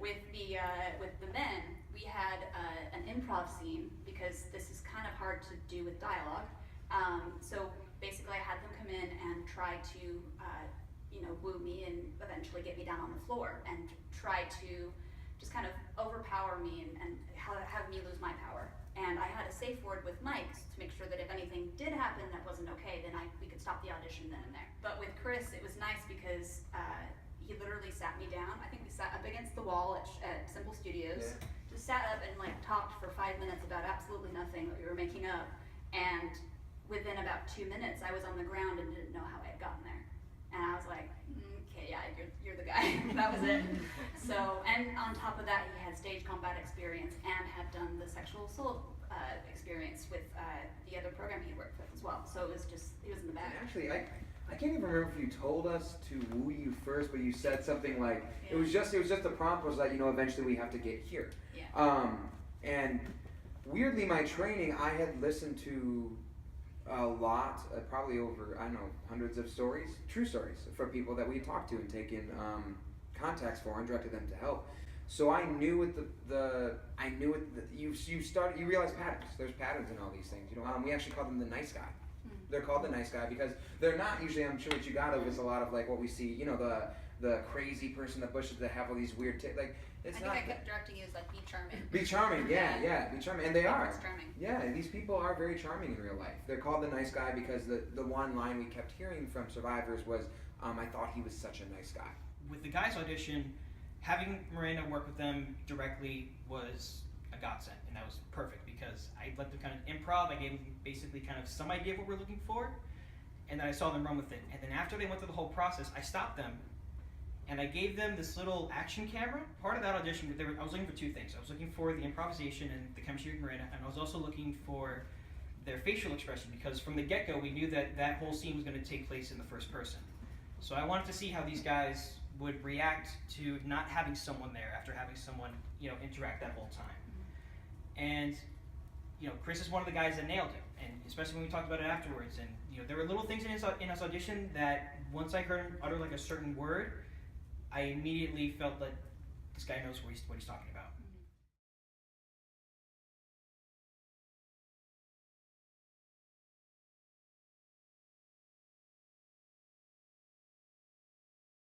with the men, we had an improv scene because this is kind of hard to do with dialogue. So basically, I had them come in and try to woo me and eventually get me down on the floor and try to just kind of overpower me and have me lose my power. And I had a safe word with Mike to make sure that if anything did happen that wasn't okay, then we could stop the audition then and there. But with Chris, it was nice because he literally sat me down. I think we sat up against the wall at Simple Studios. Yeah. Just sat up and talked for 5 minutes about absolutely nothing that we were making up. And within about 2 minutes, I was on the ground and didn't know how I had gotten there. And I was like, okay, yeah, you're the guy. That was it. So, and on top of that, he had stage combat experience and had done the sexual assault experience with the other program he worked with as well. So it was he was in the bag. And actually, I can't even remember if you told us to woo you first, but you said something like, yeah. It was just the prompt was that, eventually we have to get here. Yeah. And weirdly, my training, I had listened to a lot, probably over, hundreds of stories, true stories, for people that we talked to and taken contacts for and directed them to help. So I knew you realize patterns. There's patterns in all these things. We actually call them the nice guy. They're called the nice guy because they're not usually, I'm sure what you got of is a lot of what we see, the crazy person that bushes that have all these weird, it's not. I think I kept directing you as be charming. Be charming, yeah, be charming, and they are. Charming. Yeah, these people are very charming in real life. They're called the nice guy because the one line we kept hearing from survivors was, I thought he was such a nice guy. With the guys' audition, having Miranda work with them directly was a godsend, and that was perfect because I let them kind of improv. I gave them basically kind of some idea of what we're looking for, and then I saw them run with it. And then after they went through the whole process, I stopped them, and I gave them this little action camera. Part of that audition, I was looking for two things. I was looking for the improvisation and the chemistry with Miranda, and I was also looking for their facial expression because from the get-go, we knew that whole scene was going to take place in the first person. So I wanted to see how these guys would react to not having someone there after having someone, interact that whole time. And, Chris is one of the guys that nailed it, and especially when we talked about it afterwards. And, there were little things in his audition that once I heard him utter a certain word, I immediately felt that this guy knows what he's talking about.